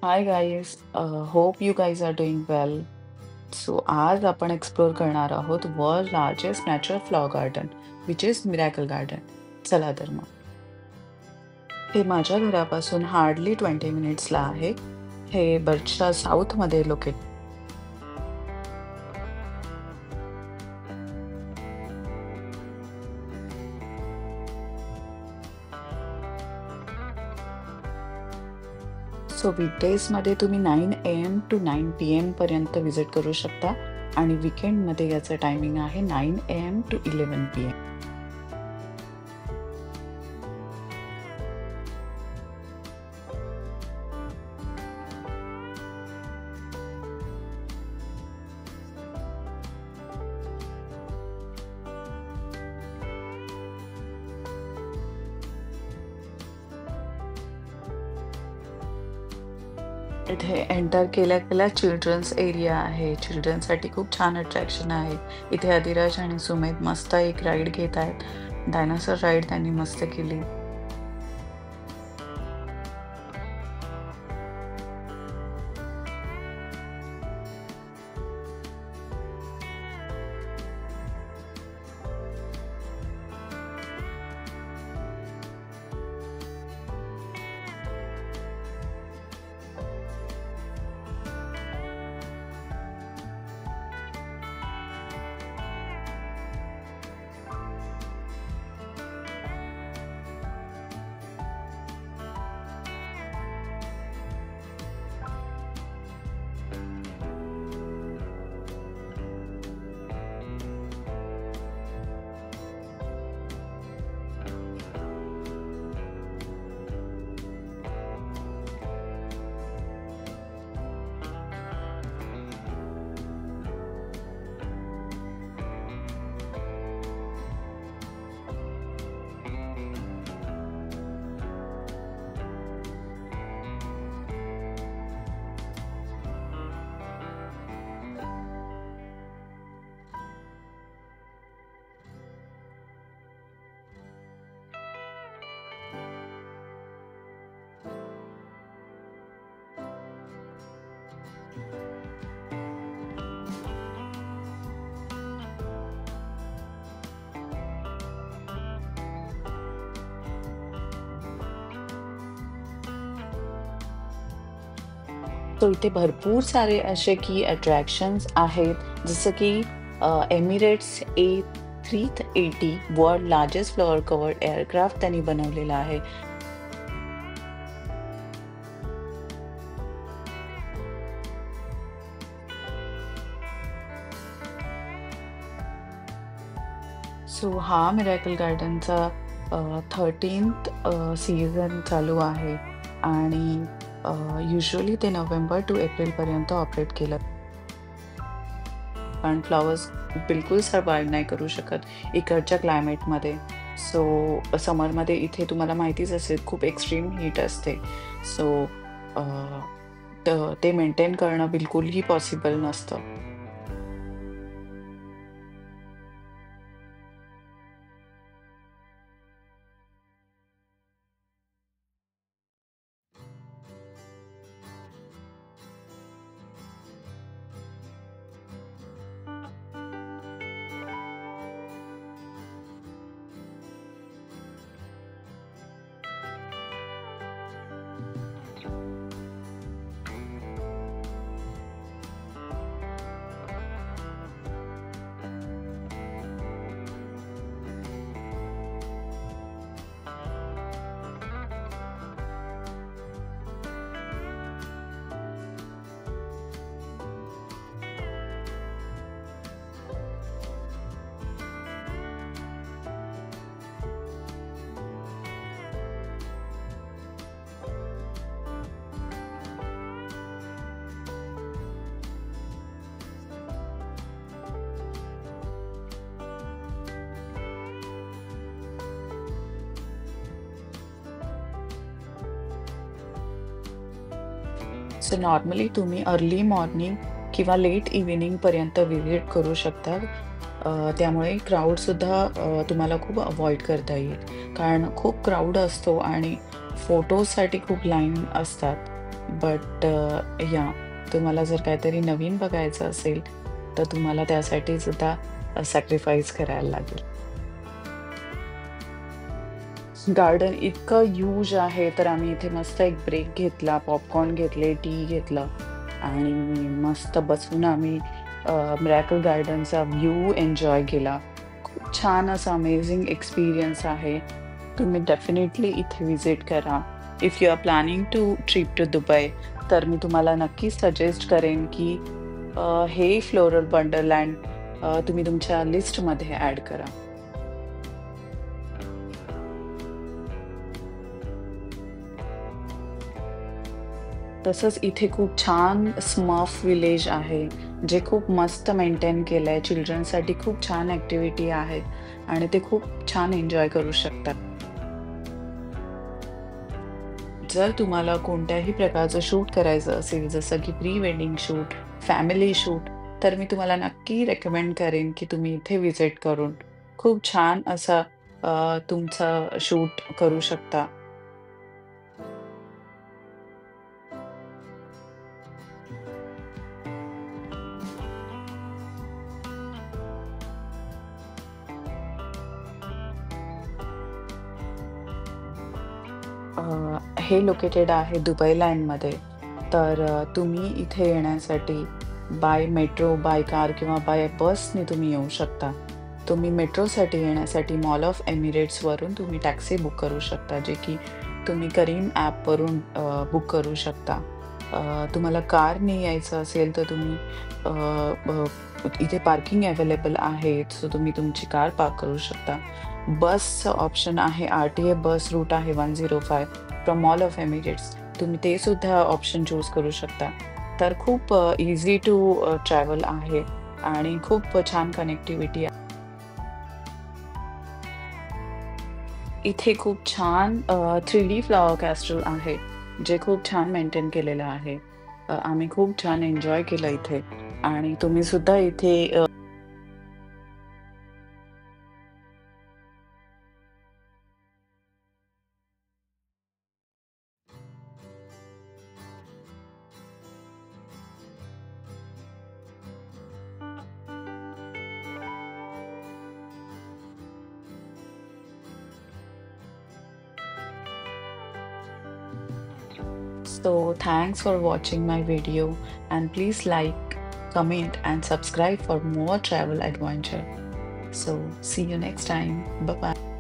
High guys, hope you guys are doing well. So आज आपण explore करणार आहोत world largest natural flower garden which is miracle garden. चला तर मग. हे माझ्या घरापासून हार्डली 20 मिनिट्सला आहे. हे बर्चच्या साऊथमध्ये लोकेट. सो वीकडेजमध्ये तुम्ही 9 AM टू 9 PM पर्यंत व्हिजिट करू शकता आणि वीकेंडमध्ये याचं टायमिंग आहे 9 AM टू 11 PM. इथे एंटर केल्या चिल्ड्रन्स एरिया आहे. चिल्ड्रनसाठी खूप छान अट्रॅक्शन आहे. इथे अधिराज आणि सुमेध मस्त एक राईड घेत आहेत. डायनासोर राईड त्यांनी मस्त केली. तो इथे भरपूर सारे असे की अट्रॅक्शन्स आहेत, जसं की Emirates A380 world largest floor covered aircraft त्यांनी बनवलेला आहे. सो हा मिरॅकल गार्डनचा 13th सीझन चालू आहे आणि युजुअली ते नोव्हेंबर टू एप्रिलपर्यंत ऑपरेट केलं. पण फ्लॉवर्स बिलकुल सर्व्हाइव्ह नाही करू शकत इकडच्या क्लायमेटमध्ये. सो समरमध्ये इथे तुम्हाला माहितीच असेल खूप एक्स्ट्रीम हीट असते. सो ते मेंटेन करणं बिलकुलही पॉसिबल नसतं. सो नॉर्मली तुम्ही अर्ली मॉर्निंग किंवा लेट इव्हिनिंगपर्यंत व्हिजिट करू शकता. त्यामुळे क्राऊडसुद्धा तुम्हाला खूप अव्हॉइड करता येईल. कारण खूप क्राऊड असतो आणि फोटोजसाठी खूप लाईन असतात. बट या तुम्हाला जर काहीतरी नवीन बघायचं असेल, तर तुम्हाला त्यासाठी सुद्धा सॅक्रिफाईस करायला लागेल. गार्डन इतकं ह्यूज आहे, तर आम्ही इथे मस्त एक ब्रेक घेतला, पॉपकॉर्न घेतले, टी घेतलं आणि मस्त बसून आम्ही मिरॅकल गार्डनचा व्ह्यू एन्जॉय केला. खूप छान असा अमेझिंग एक्सपिरियन्स आहे. तुम्ही डेफिनेटली इथे व्हिजिट करा. If you are planning to trip to Dubai, तर मी तुम्हाला नक्की सजेस्ट करेन की हे फ्लोरल वंडरलँड तुम्ही तुमच्या लिस्टमध्ये ॲड करा. तसंच इथे खूप छान स्मर्फ विलेज आहे, जे खूप मस्त मेंटेन केलंय. चिल्ड्रनसाठी खूप छान ॲक्टिव्हिटी आहेत आणि ते खूप छान एन्जॉय करू शकतात. जर तुम्हाला कोणत्याही प्रकारचं शूट करायचं असेल, जसं की pre wedding shoot, family shoot, तर मी तुम्हाला नक्की रेकमेंड करेन, की तुम्ही इथे व्हिजिट करून खूप छान असा तुमचा शूट करू शकता. हे लोकेटेड आहे दुबई लँडमध्ये. तर तुम्ही इथे येण्यासाठी बाय मेट्रो, बाय कार किंवा बाय बसने तुम्ही येऊ शकता. तुम्ही मेट्रोसाठी येण्यासाठी मॉल ऑफ एमिरेट्सवरून तुम्ही टॅक्सी बुक करू शकता, जे की तुम्ही करीम ॲपवरून बुक करू शकता. तुम्हाला कारने यायचं असेल तर तुम्ही इथे पार्किंग अवेलेबल आहे, सो तुम्ही तुमची कार पार्क करू शकता. बसचं ऑप्शन आहे, आर-टी-ए बस रूट आहे 105 फ्रॉम मॉल ऑफ एमिरेट्स. तुम्ही ते सुद्धा ऑप्शन चूज करू शकता. तर खूप ईझी टू ट्रॅव्हल आहे आणि खूप छान कनेक्टिव्हिटी आहे. इथे खूप छान 3D फ्लॉवर कॅस्टल आहे, जे खूप छान मेंटेन केलेलं आहे. आम्ही खूप छान एन्जॉय केलं इथे आणि तुम्ही सुद्धा इथे So thanks for watching my video and please like, comment and subscribe for more travel adventure. So see you next time. Bye bye.